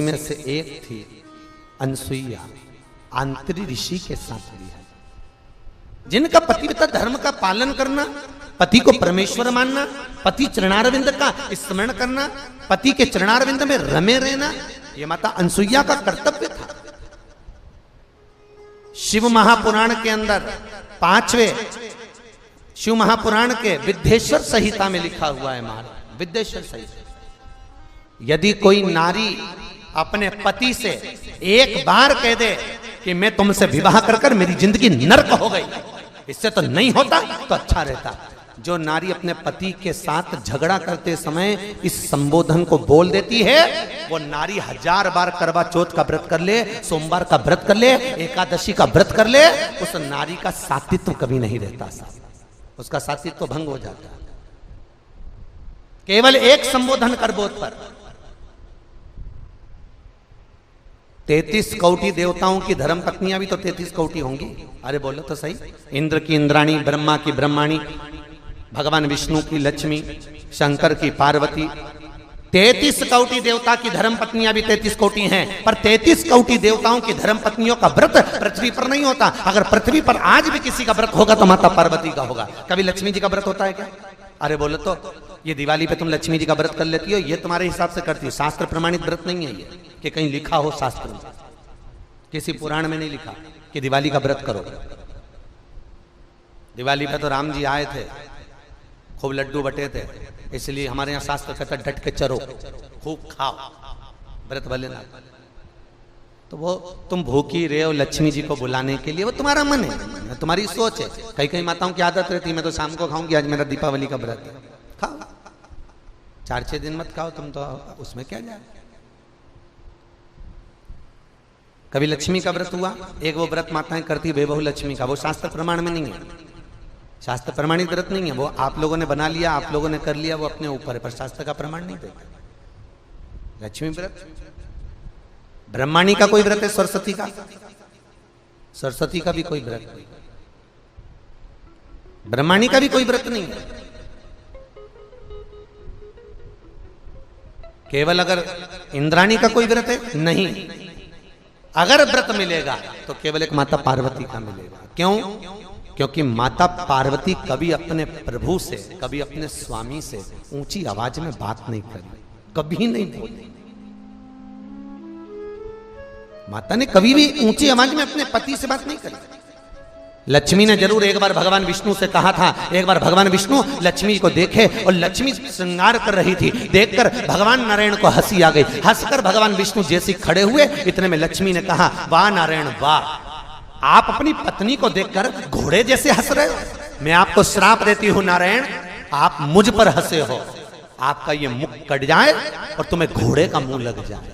में से एक थी अनसुईया, आंतरी ऋषि के साथ भी है, जिनका पतिव्रता धर्म का पालन करना, पति को परमेश्वर मानना, पति चरणारविंद का स्मरण करना, पति के चरणारविंद में रमे रहना, यह माता अनसुईया का कर्तव्य था। शिव महापुराण के अंदर 5वें शिव महापुराण के विद्येश्वर संहिता में लिखा हुआ है, महाराज विद्येश्वर संहिता, यदि कोई नारी अपने पति से एक बार कह दे कि मैं तुमसे विवाह कर कर मेरी जिंदगी नर्क हो गई, इससे तो नहीं होता तो अच्छा रहता। जो नारी अपने पति के साथ झगड़ा करते समय इस संबोधन को बोल देती है, वो नारी 1000 बार करवा चौथ का व्रत कर ले, सोमवार का व्रत कर ले, एकादशी का व्रत कर ले, उस नारी का सात्वित्व कभी नहीं रहता, उसका सात्वित्व भंग हो जाता। केवल एक संबोधन कर बोध पर 33 कौटी देवताओं की धर्म पत्नियां भी तो 33 कौटी होंगी। अरे बोलो तो सही, इंद्र की इंद्राणी, ब्रह्मा की ब्रह्माणी, भगवान विष्णु की लक्ष्मी, शंकर की पार्वती, 33 कौटी देवता की धर्म पत्नियां भी 33 कौटी हैं, पर 33 कौटी देवताओं की धर्म पत्नियों का व्रत पृथ्वी पर नहीं होता। अगर पृथ्वी पर आज भी किसी का व्रत होगा तो माता पार्वती का होगा। कभी लक्ष्मी जी का व्रत होता है क्या? अरे बोलो तो, ये दिवाली पे तुम लक्ष्मी जी का व्रत कर लेती हो, ये तुम्हारे हिसाब से करती हो, शास्त्र प्रमाणित व्रत नहीं है ये, कि कहीं लिखा हो शास्त्र में, किसी पुराण में नहीं लिखा कि दिवाली का व्रत करो। दिवाली पे तो राम जी आए थे, खूब लड्डू बटे थे, इसलिए हमारे यहाँ शास्त्र कहता डट के चरो, खूब खाओ, व्रत भले ना। तो वो तुम भूखी रहे हो लक्ष्मी जी को बुलाने के लिए, वो तुम्हारा मन है, तुम्हारी सोच है। कई कई माताओं की आदत रहती है, मैं तो शाम को खाऊंगी, आज मेरा दीपावली का व्रत है, खाओ, 4-6 दिन मत खाओ तुम, तो उसमें क्या जाए। कभी लक्ष्मी का व्रत हुआ, एक वो व्रत माताएं करती है बेबहू लक्ष्मी का, वो शास्त्र प्रमाण में नहीं है, शास्त्र प्रमाणित व्रत नहीं है, वो आप लोगों ने बना लिया, आप लोगों ने कर लिया, वो अपने ऊपर है, पर शास्त्र का प्रमाण नहीं देता। लक्ष्मी व्रत, ब्रह्माणी का कोई व्रत है, सरस्वती का, सरस्वती का भी कोई व्रत नहीं, ब्रह्माणी का भी कोई व्रत नहीं है। केवल अगर इंद्राणी का कोई व्रत है, नहीं, अगर व्रत मिलेगा तो केवल एक माता पार्वती का मिलेगा। क्यों? क्योंकि माता पार्वती कभी अपने प्रभु से, कभी अपने स्वामी से ऊंची आवाज में बात नहीं करी, कभी नहीं बोली। माता ने कभी भी ऊंची आवाज में अपने पति से बात नहीं करी। लक्ष्मी ने जरूर एक बार भगवान विष्णु से कहा था, एक बार भगवान विष्णु लक्ष्मी को देखे और लक्ष्मी श्रृंगार कर रही थी, देखकर भगवान नारायण को हंसी आ गई, हंसकर भगवान विष्णु जैसे खड़े हुए, इतने में लक्ष्मी ने कहा, वाह नारायण वाह, आप अपनी पत्नी को देखकर घोड़े जैसे हंस रहे हो, मैं आपको श्राप देती हूं नारायण, आप मुझ पर हंसे हो, आपका ये मुख कट जाए और तुम्हें घोड़े का मुंह लग जाए।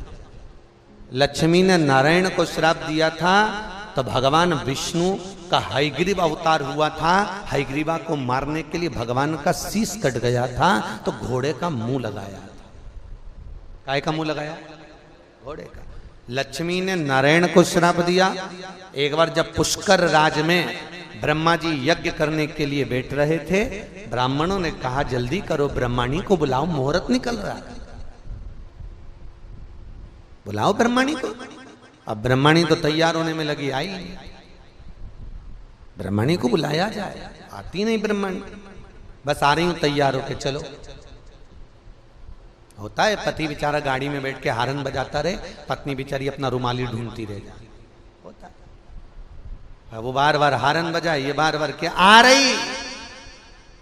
लक्ष्मी ने नारायण को श्राप दिया था, तो भगवान विष्णु का हयग्रीव अवतार हुआ था, हयग्रीवा को मारने के लिए भगवान का शीश कट गया था, तो घोड़े का मुंह लगाया था। काय का मुंह लगाया? घोड़े का। लक्ष्मी ने नारायण को श्राप दिया। एक बार जब पुष्कर राज में ब्रह्मा जी यज्ञ करने के लिए बैठ रहे थे, ब्राह्मणों ने कहा जल्दी करो, ब्रह्माणी को बुलाओ, मुहूर्त निकल रहा है, बुलाओ ब्रह्माणी को। अब ब्रह्माणी तो तैयार होने में लगी, आई नहीं, ब्रह्माणी को बुलाया जाए, आती नहीं ब्रह्माणी, बस आ रही हूं तैयार होके चलो। होता है पति बेचारा गाड़ी में बैठ के हारन बजाता रहे, पत्नी बेचारी अपना रुमाली ढूंढती रह जाए, होता है। वो बार बार हारन बजाए, ये बार बार क्या आ रही,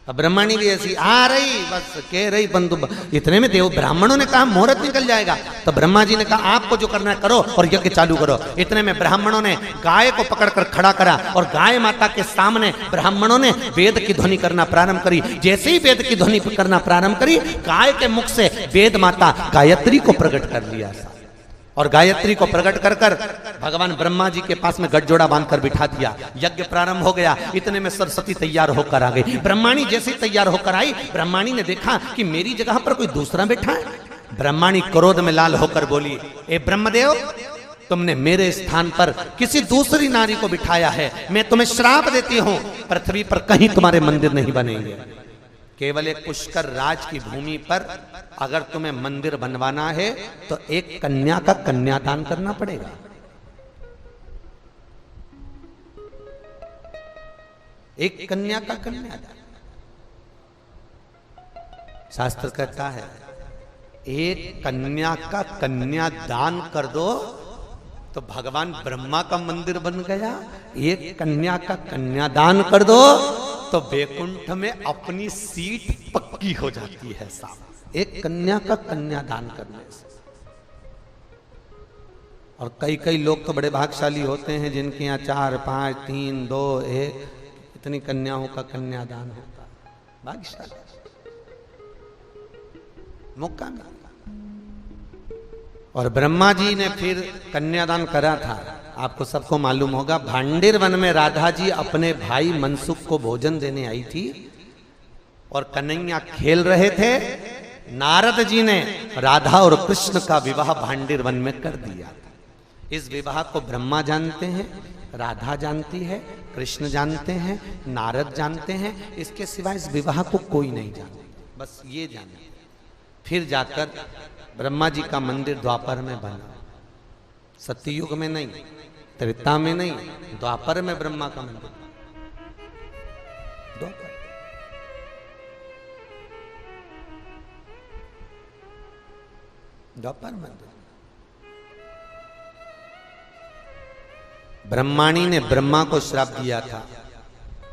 अब ब्रह्माणी भी ऐसी आ रही, बस कह रही बंधु। इतने में देव ब्राह्मणों ने कहा मुहूर्त निकल जाएगा, तो ब्रह्मा जी ने कहा आपको जो करना है करो और यज्ञ चालू करो। इतने में ब्राह्मणों ने गाय को पकड़कर खड़ा करा और गाय माता के सामने ब्राह्मणों ने वेद की ध्वनि करना प्रारंभ करी। जैसे ही वेद की ध्वनि करना प्रारंभ करी, गाय के मुख से वेद माता गायत्री को प्रकट कर लिया, और गायत्री को प्रकट कर कर भगवान ब्रह्मा जी के पास में गठजोड़ा बांधकर बिठा दिया। यज्ञ प्रारंभ हो गया। इतने में सरस्वती तैयार होकर आ गई। ब्रह्माणी जैसे तैयार होकर आई, ब्रह्माणी ने देखा कि मेरी जगह पर कोई दूसरा बैठा है। ब्रह्माणी क्रोध में लाल होकर बोली, ए ब्रह्मदेव, तुमने मेरे स्थान पर किसी दूसरी नारी को बिठाया है, मैं तुम्हें श्राप देती हूं, पृथ्वी पर कहीं तुम्हारे मंदिर नहीं बनेंगे। केवल एक पुष्कर राज की भूमि पर अगर तुम्हें मंदिर बनवाना है तो एक कन्या का कन्यादान करना पड़ेगा। एक कन्या का कन्यादान। शास्त्र कहता है एक कन्या का कन्यादान कर दो तो भगवान ब्रह्मा का मंदिर बन गया। एक कन्या का कन्यादान कर दो तो वैकुंठ में अपनी सीट पक्की हो जाती है साहब, एक कन्या का कन्यादान करने से। और कई कई लोग तो बड़े भाग्यशाली होते हैं जिनके यहाँ 4, 5, 3, 2, 1 इतनी कन्याओं का कन्यादान होता है। भाग्यशाली मौका मिला। और ब्रह्मा जी ने फिर कन्यादान करा था। आपको सबको मालूम होगा भांडिर वन में राधा जी अपने भाई मनसुख को भोजन देने आई थी और कन्हैया खेल रहे थे। नारद जी ने राधा और कृष्ण का विवाह भांडिर वन में कर दिया। इस विवाह को ब्रह्मा जानते हैं, राधा जानती है, कृष्ण जानते हैं, नारद जानते हैं। इसके सिवाय इस विवाह को कोई नहीं जानता, बस ये जाने। फिर जाकर ब्रह्मा जी का मंदिर द्वापर में बना। सत्ययुग में नहीं, त्रेता में नहीं, द्वापर में ब्रह्मा का मंदिर। द्वापर द्वापर मंदिर। ब्रह्माणी ने ब्रह्मा को श्राप दिया था,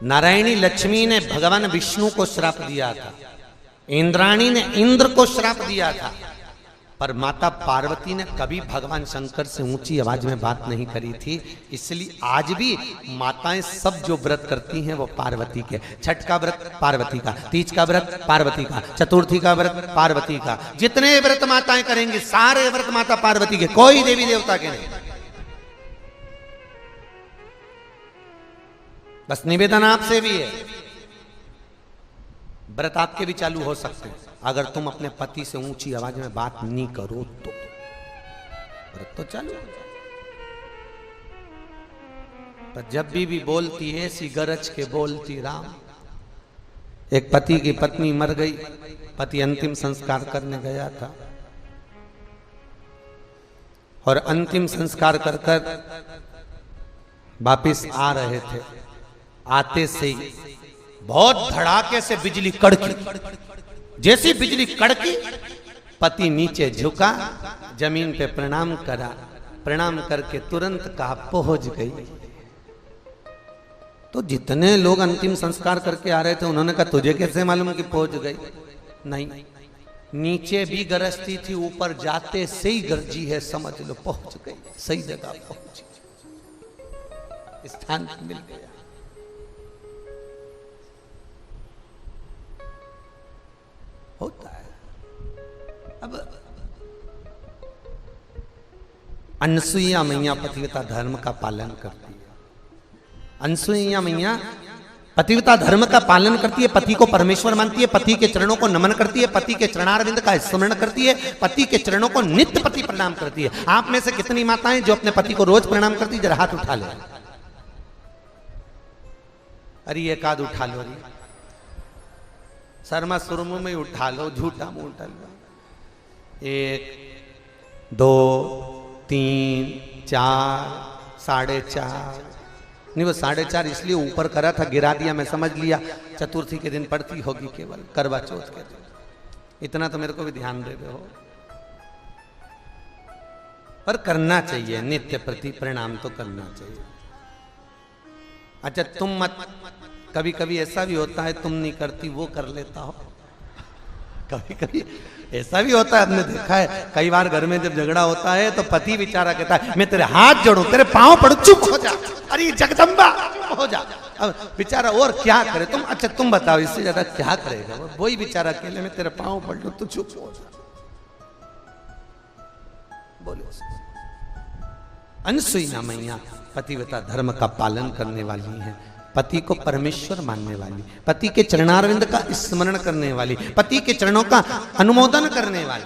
नारायणी लक्ष्मी ने भगवान विष्णु को श्राप दिया था, इंद्राणी ने इंद्र को श्राप दिया था, पर माता पार्वती ने कभी भगवान शंकर से ऊंची आवाज में बात नहीं करी थी। इसलिए आज भी माताएं सब जो व्रत करती हैं वो पार्वती के। छठ का व्रत पार्वती का, तीज का व्रत पार्वती का, चतुर्थी का व्रत पार्वती का। जितने व्रत माताएं करेंगी सारे व्रत माता पार्वती के, कोई देवी देवता के नहीं। बस निवेदन आपसे भी है, व्रत आपके भी चालू हो सकते हैं अगर तुम अपने पति से ऊंची आवाज में बात नहीं करो तो। व्रत तो चालू हो जाए। पर जब भी बोलती है ऐसी गरज के बोलती राम। एक पति की पत्नी मर गई, पति अंतिम संस्कार करने गया था और अंतिम संस्कार कर कर वापिस आ रहे थे। आते से ही बहुत धड़ाके से बिजली कड़की। जैसी बिजली कड़की पति नीचे झुका, जमीन पे प्रणाम करा, प्रणाम करके तुरंत कहा पहुंच गई। तो जितने लोग अंतिम संस्कार करके आ रहे थे उन्होंने कहा तुझे कैसे मालूम कि पहुंच गई? नहीं, नीचे भी गरजती थी, ऊपर जाते से ही गरजी है, समझ लो पहुंच गई, सही जगह पहुंची, स्थान मिल गया। होता है। अब अनसुईया मैया पतिव्रता धर्म का पालन करती है। अनसुईया मैया पतिव्रता धर्म का पालन करती है, पति को परमेश्वर मानती है, पति के चरणों को नमन करती है, पति के चरणारविंद का स्मरण करती है, पति के चरणों को नित्य पति प्रणाम करती है। आप में से कितनी माताएं जो अपने पति को रोज प्रणाम करती है? जरा हाथ उठा ले। अरे एक आध उठा लो, शर्मा सुरमु में उठा लो, झूठा मुंह उठा लो। 1, 2, 3, 4, 4.5 नहीं, वो 4.5 इसलिए ऊपर करा था, गिरा दिया, मैं समझ लिया चतुर्थी के दिन पड़ती होगी, केवल करवा चौथ के दिन। इतना तो मेरे को भी ध्यान दे दो। पर करना चाहिए, नित्य प्रति प्रणाम तो करना चाहिए। अच्छा तुम मत, कभी कभी ऐसा भी होता है तुम नहीं करती वो कर लेता हो। कभी कभी ऐसा भी होता है, आपने देखा है कई बार घर में जब झगड़ा होता है तो पति बेचारा कहता है मैं तेरे हाथ जोड़ू, तेरे पांव पड़ू, चुप हो जा, अरे जगदम्बा हो जा। अब बेचारा और क्या करे? तुम अच्छा तुम बताओ इससे ज्यादा क्या करेगा? वही बेचारा अकेले में तेरे पांव पड़ लो तो चुप हो जा। बोलो। अनसुईया मैया पतिव्रता धर्म का पालन करने वाली है, पति को परमेश्वर मानने वाली, पति के चरणारविंद का स्मरण करने वाली, पति के चरणों का अनुमोदन करने वाली,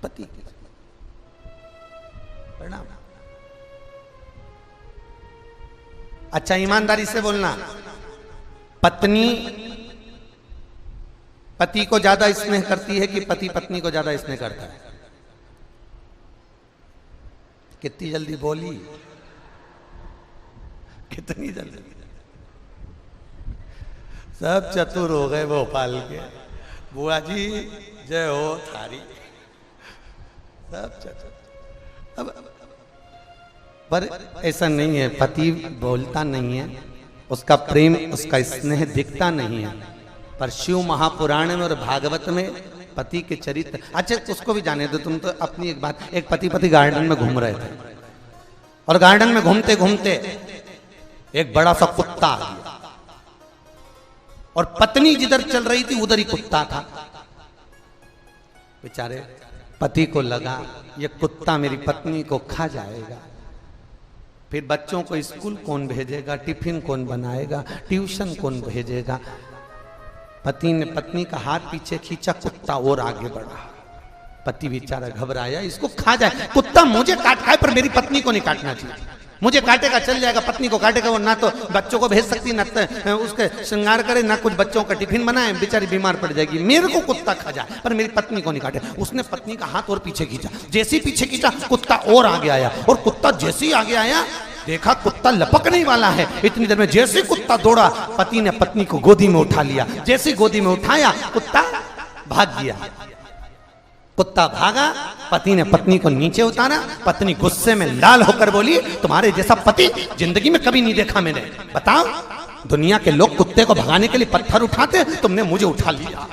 पति के प्रणाम। अच्छा ईमानदारी से बोलना, पत्नी पति को ज्यादा स्नेह करती है कि पति पत्नी को ज्यादा स्नेह करता है? कितनी जल्दी बोली, कितनी जल्दी। सब चतुर हो गए भोपाल के। बुआ जी जय हो थारी, सब चतुर। अब पर ऐसा नहीं है, पति बोलता नहीं है, उसका प्रेम उसका स्नेह दिखता नहीं है। पर शिव महापुराण में और भागवत में पति के चरित्र। अच्छा उसको भी जाने दो, तुम तो अपनी एक बात। एक पति गार्डन में घूम रहे थे और गार्डन में घूमते घूमते एक बड़ा सा कुत्ता आ गया और पत्नी जिधर चल रही थी उधर ही कुत्ता था। बेचारे पति को लगा ये कुत्ता मेरी पत्नी को खा जाएगा, फिर बच्चों को स्कूल कौन भेजेगा, टिफिन कौन बनाएगा, ट्यूशन कौन भेजेगा। पति ने पत्नी का हाथ पीछे खींचा, कुत्ता और आगे बढ़ा। पति बेचारा घबराया, इसको खा जाए, कुत्ता मुझे काट खाए पर मेरी पत्नी को नहीं काटना चाहिए। मुझे काटेगा चल जाएगा, पत्नी को काटेगा, वो ना तो बच्चों को भेज सकती, ना तो उसके श्रृंगार करे, ना कुछ बच्चों का टिफिन बनाए, बेचारी बीमार पड़ जाएगी। मेरे को कुत्ता खा जाए पर मेरी पत्नी को नहीं काटे। उसने पत्नी का हाथ और पीछे खींचा, जैसे ही पीछे खींचा कुत्ता और आगे आया, और कुत्ता जैसे ही आगे आया देखा कुत्ता लपकने वाला है। इतनी देर में जैसे कुत्ता दौड़ा, पति ने पत्नी को गोदी में उठा लिया। जैसे गोदी में उठाया कुत्ता भाग गया। कुत्ता भागा, पति ने पत्नी को नीचे उतारा। पत्नी गुस्से में लाल होकर बोली, तुम्हारे जैसा पति जिंदगी में कभी नहीं देखा मैंने। बताओ, दुनिया के लोग कुत्ते को भगाने के लिए पत्थर उठाते, तुमने मुझे उठा लिया।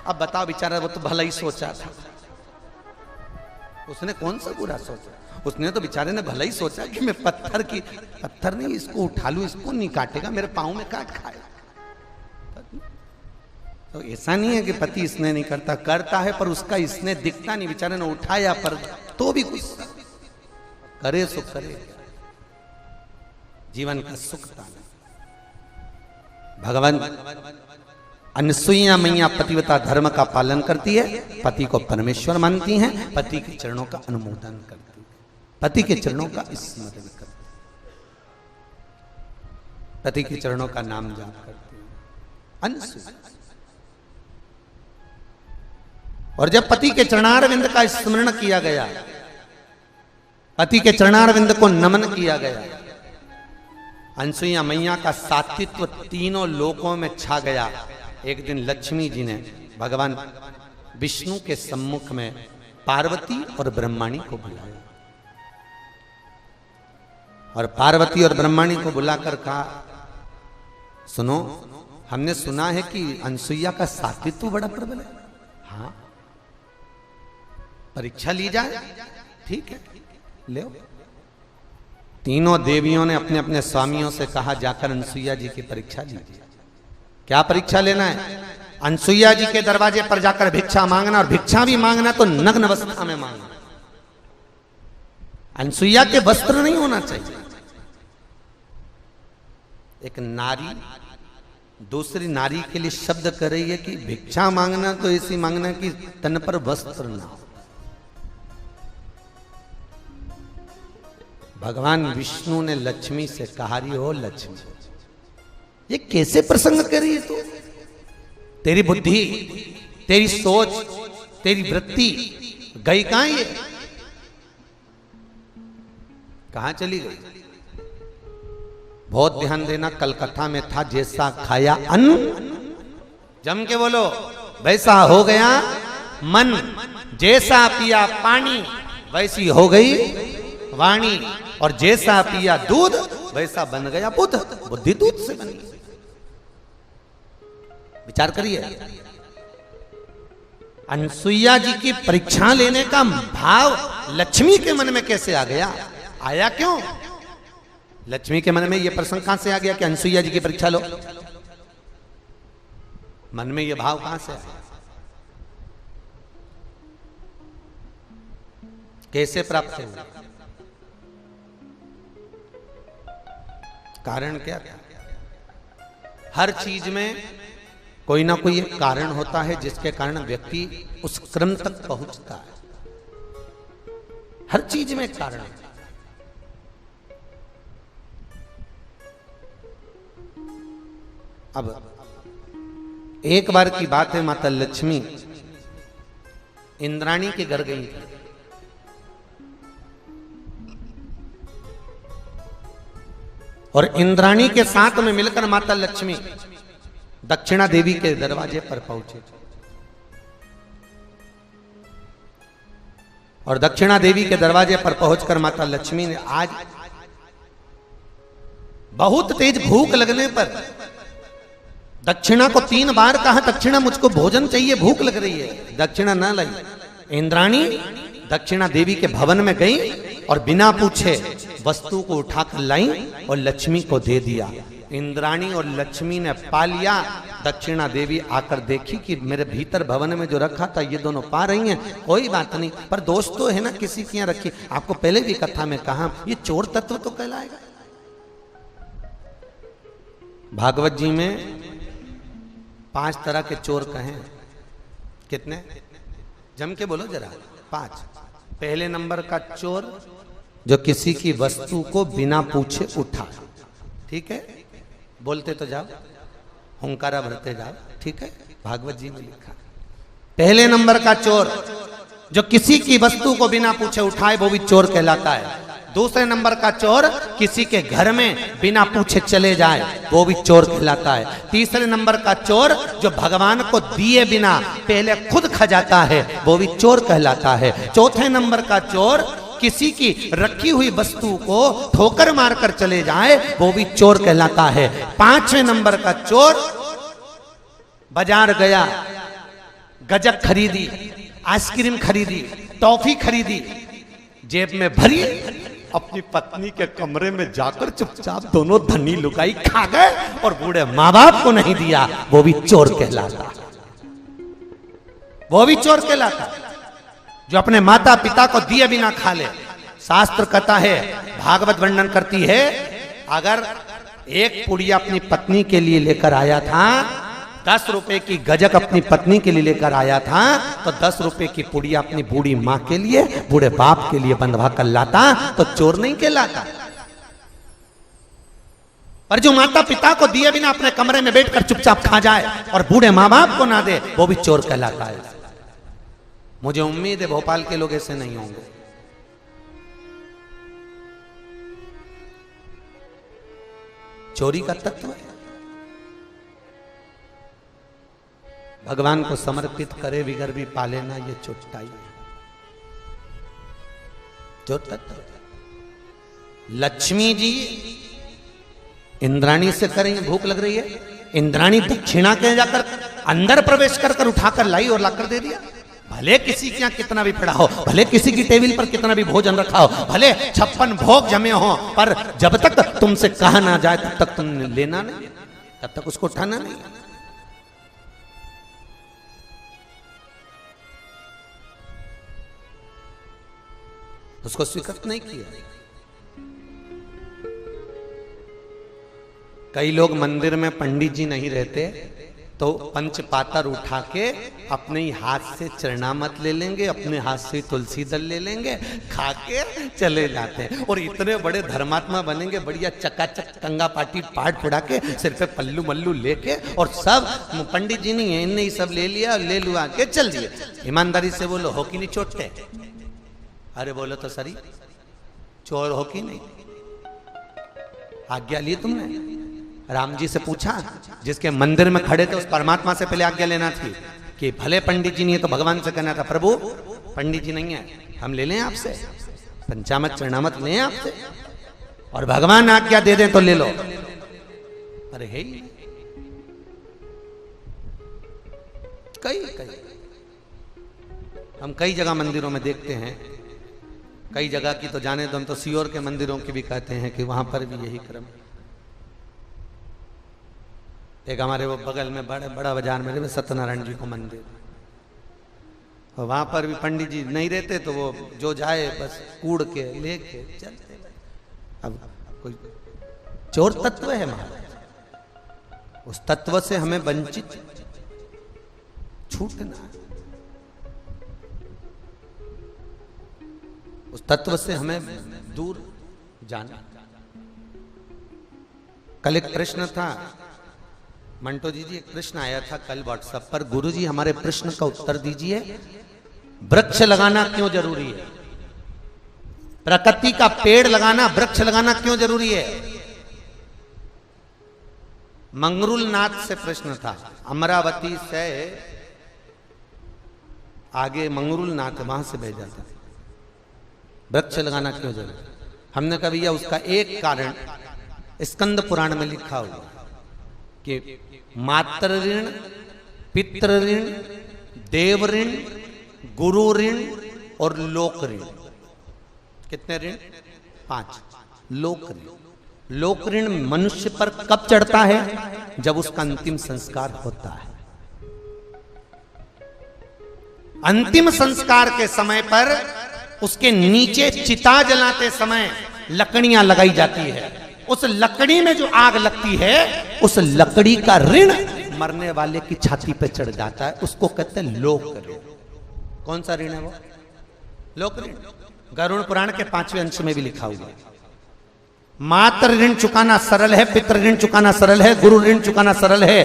अब बताओ, बेचारा वो तो भला ही सोचा था, उसने कौन सा बुरा सोचा? उसने तो बेचारे ने भला ही सोचा कि मैं पत्थर नहीं, इसको उठा लूं, इसको नहीं काटेगा, मेरे पाँव में काट खाएगा। तो ऐसा नहीं है कि पति स्नेह नहीं करता, करता है पर उसका स्नेह दिखता नहीं। बेचारे ने उठाया पर तो भी कुछ करे सो करे, जीवन का सुख पाना। भगवान अनसुईया मैया पतिव्रता धर्म का पालन करती है, पति को परमेश्वर मानती हैं, पति के चरणों का अनुमोदन करती है, पति के चरणों का स्मरण करती है, पति के चरणों का नाम जाप करती है अनसुईया। और जब पति के चरणारविंद का स्मरण किया गया, पति के चरणारविंद को नमन किया गया, अनसुईया मैया का सात्वित्व तीनों लोकों में छा गया। एक दिन लक्ष्मी जी ने भगवान विष्णु के सम्मुख में पार्वती और ब्रह्माणी को बुलाया, और पार्वती और ब्रह्माणी को बुलाकर कहा, सुनो, हमने सुना है कि अनसुईया का सात्वित्व बड़ा प्रबल है। हाँ, परीक्षा ली जाए, ठीक है, ले। तीनों देवियों ने अपने अपने स्वामियों से कहा, जाकर अनसुईया जी की परीक्षा लीजिए। क्या परीक्षा लेना है? अनसुईया जी के दरवाजे पर जाकर भिक्षा मांगना, और भिक्षा भी मांगना तो नग्न अवस्था में मांगना। अनसुईया के वस्त्र नहीं होना चाहिए। एक नारी दूसरी नारी के लिए शब्द कर रही है कि भिक्षा मांगना तो ऐसी मांगना कि तन पर वस्त्र ना हो। भगवान विष्णु ने लक्ष्मी से कहा, रही हो लक्ष्मी, ये कैसे प्रसंग कर रही है तू? तेरी बुद्धि, तेरी सोच, तेरी वृत्ति गई कहां? ये कहां चली गई? बहुत ध्यान देना, कल कथा में था, जैसा खाया अन्न, जम के बोलो, वैसा हो गया मन, जैसा पिया पानी वैसी हो गई वाणी, और जैसा पिया दूध वैसा बन गया बुद्ध। बुद्धि दूध से बनी। विचार करिए, अनसुईया जी की परीक्षा लेने का भाव लक्ष्मी के मन में कैसे आ गया? आया क्यों? लक्ष्मी के मन में यह प्रसंग कहां से आ गया कि अनसुईया जी की परीक्षा लो? मन में यह भाव कहां से आया? कैसे प्राप्त हुआ? कारण क्या था? हर चीज में कोई ना कोई एक कारण होता है जिसके कारण व्यक्ति उस क्रम तक पहुंचता है। हर चीज में एक कारण है। अब एक बार की बात है, माता लक्ष्मी इंद्राणी के घर गई थी। और इंद्राणी के साथ में मिलकर माता लक्ष्मी दक्षिणा देवी के दरवाजे पर पहुंचे। और दक्षिणा देवी के दरवाजे पर पहुंचकर माता लक्ष्मी ने आज बहुत तेज भूख लगने पर दक्षिणा को 3 बार कहा, दक्षिणा मुझको भोजन चाहिए, भूख लग रही है। दक्षिणा ना लाई। इंद्राणी दक्षिणा देवी के भवन में गई और बिना पूछे वस्तु को उठाकर लाई और लक्ष्मी को दे दिया। इंद्राणी और लक्ष्मी ने पा लिया। दक्षिणा देवी आकर देखी कि मेरे भीतर भवन में जो रखा था ये दोनों पा रही हैं, कोई बात नहीं, पर दोष तो है ना किसी की यहाँ रखी। आपको पहले भी कथा में कहा ये चोर तत्व तो कहलाएगा। भागवत जी में 5 तरह के चोर कहे। कितने? जम के बोलो जरा। 5। पहले नंबर का चोर जो किसी की वस्तु को बिना पूछे उठा। ठीक है, बोलते तो जाओ, हुंकारा भरते जाओ। ठीक है, भागवत जी में लिखा। पहले नंबर का चोर जो किसी की वस्तु को बिना पूछे उठाए वो भी चोर कहलाता है। दूसरे नंबर का चोर किसी के घर में बिना पूछे चले जाए वो भी चोर कहलाता है। तीसरे नंबर का चोर जो भगवान को दिए बिना पहले खुद खा जाता है वो भी चोर कहलाता है। चौथे नंबर का चोर किसी की रखी हुई वस्तु को ठोकर मारकर चले जाए वो भी चोर कहलाता है। 5वें नंबर का चोर बाजार गया, गजक खरीदी, आइसक्रीम खरीदी, टॉफी खरीदी, जेब में भरी, अपनी पत्नी के कमरे में जाकर चुपचाप दोनों धनी लुगाई खा गए और बूढ़े माँ बाप को नहीं दिया, वो भी चोर कहलाता। वो भी चोर कहलाता जो अपने माता पिता को दिए बिना खा ले। शास्त्र कहता है, भागवत वर्णन करती है, अगर एक पुड़िया अपनी पत्नी के लिए लेकर आया था, 10 रुपए की गजक अपनी पत्नी के लिए लेकर आया था, तो 10 रुपए की पुड़िया अपनी बूढ़ी माँ के लिए, बूढ़े बाप के लिए बंधवा कर लाता तो चोर नहीं कहलाता। पर जो माता पिता को दिए बिना अपने कमरे में बैठकर चुपचाप खा जाए और बूढ़े माँ बाप को ना दे वो भी चोर कहलाता है। मुझे उम्मीद है भोपाल के लोग ऐसे नहीं होंगे। चोरी का तत्व है। भगवान को समर्पित करे बिगर भी पाले ना, ये चोटाई है। जो तत्व लक्ष्मी जी इंद्राणी से करेंगे, भूख लग रही है, इंद्राणी दक्षिणा के जाकर अंदर प्रवेश कर उठाकर लाई और लाकर दे दिया। भले किसी के यहाँ कितना भी पड़ा हो, भले किसी की टेबल पर कितना भी भोजन रखा हो, भले 56 भोग जमे हो, पर जब तक तुमसे कहा ना जाए तब तक तुमने लेना नहीं, तब तक उसको उठाना नहीं। उसको स्वीकृत नहीं किया। कई लोग मंदिर में पंडित जी नहीं रहते तो पंच पातर उठा के अपने ही हाथ से चरणामत ले लेंगे, अपने हाथ से तुलसी दल ले लेंगे, खा के चले जाते हैं और इतने बड़े धर्मात्मा बनेंगे, बढ़िया चकाचक टंगा पाटी पाट फुड़ा के सिर पे पल्लू मल्लू लेके, और सब पंडित जी नहीं है, इनने ही सब ले लिया, ले लुआ के चल दिए। ईमानदारी से बोलो, हो कि नहीं चोटते? अरे बोलो तो सही, चोर हो कि नहीं? आज्ञा ली तुमने? राम जी से पूछा, जिसके मंदिर में खड़े थे उस परमात्मा से पहले आज्ञा लेना थी कि भले पंडित जी नहीं है तो भगवान से कहना था, प्रभु पंडित जी नहीं है, हम ले लें आपसे, पंचामत चरणामत लें आपसे, और भगवान आज्ञा दे दें तो ले लो। अरे है कई हम कई जगह मंदिरों में देखते हैं, कई जगह की तो जाने दो, हम तो सीहोर के मंदिरों की भी कहते हैं कि वहां पर भी यही क्रम। एक हमारे वो बगल में बड़ा बाजार में सत्यनारायण जी को मंदिर, और वहां पर भी पंडित जी नहीं रहते तो वो जो जाए बस कूड़ के लेके चलते। अब कोई चोर तत्व है महाराज, उस तत्व से हमें वंचित छूटना, उस तत्व से हमें दूर जाना। कल एक प्रश्न था मंटो जी एक प्रश्न आया था कल व्हाट्सएप पर, गुरुजी हमारे प्रश्न का उत्तर दीजिए, वृक्ष लगाना क्यों जरूरी है? प्रकृति का पेड़ लगाना, वृक्ष लगाना क्यों जरूरी है? मंगरूल नाथ से प्रश्न था, अमरावती से आगे मंगरूल नाथ, वहां से भेजा था, वृक्ष लगाना क्यों जरूरी? हमने कहा भैया उसका एक कारण स्कंद पुराण में लिखा हुआ कि मातृ ऋण, पितृ ऋण, देव ऋण, गुरु ऋण और लोक ऋण। कितने ऋण? 5। लोक ऋण, लोक ऋण मनुष्य पर कब चढ़ता है? जब उसका अंतिम संस्कार होता है। अंतिम संस्कार के समय पर उसके नीचे चिता जलाते समय लकड़ियां लगाई जाती है, उस लकड़ी में जो आग लगती है, उस लकड़ी का ऋण मरने वाले की छाती पे चढ़ जाता है, उसको कहते हैं लोक ऋण। कौन सा ऋण है वो? लोक ऋण। गरुड़ पुराण के 5वें अंश में भी लिखा हुआ है, मातृ ऋण चुकाना सरल है, पितृ ऋण चुकाना सरल है, गुरु ऋण चुकाना सरल है,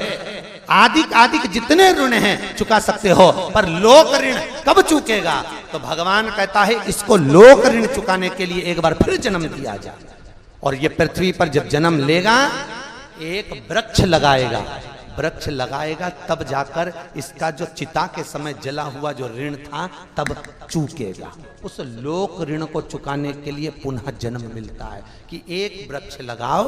आदिक आदिक जितने ऋण हैं चुका सकते हो, पर लोक ऋण कब चुकेगा? तो भगवान कहता है इसको लोक ऋण चुकाने के लिए एक बार फिर जन्म दिया जाए, और ये पृथ्वी पर जब जन्म लेगा एक वृक्ष लगाएगा, वृक्ष लगाएगा तब जाकर इसका जो चिता के समय जला हुआ जो ऋण था तब चूकेगा। उस लोक ऋण को चुकाने के लिए पुनः जन्म मिलता है कि एक वृक्ष लगाओ,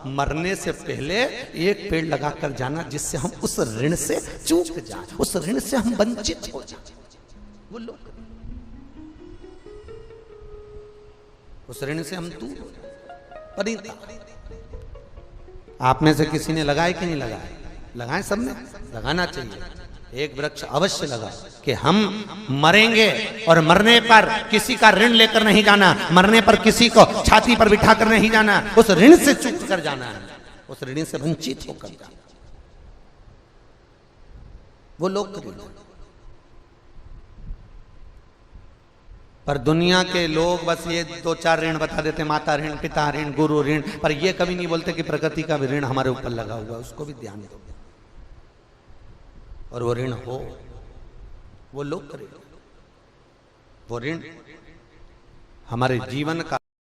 मरने से पहले एक पेड़ लगाकर जाना, जिससे हम उस ऋण से चूक जाए, उस ऋण से हम वंचित हो जाए। वो लोक, उस ऋण से हम दूर हो जाए। परिता आप में से किसी ने लगाए कि नहीं लगाए? लगाएं, सबने लगाना चाहिए। एक वृक्ष अवश्य लगा कि हम मरेंगे और मरने पर किसी का ऋण लेकर नहीं जाना, मरने पर किसी को छाती पर बिठा कर नहीं जाना, उस ऋण से चूक कर जाना है, उस ऋण से वंचित होकर जाना। वो लोग ऋण। पर दुनिया के लोग बस ये 2-4 ऋण बता देते, माता ऋण, पिता ऋण, गुरु ऋण, पर ये कभी नहीं बोलते कि प्रकृति का भी ऋण हमारे ऊपर लगा हुआ है, उसको भी ध्यान दो। और वो ऋण हो, वो लोक ऋण, वो ऋण हमारे जीवन का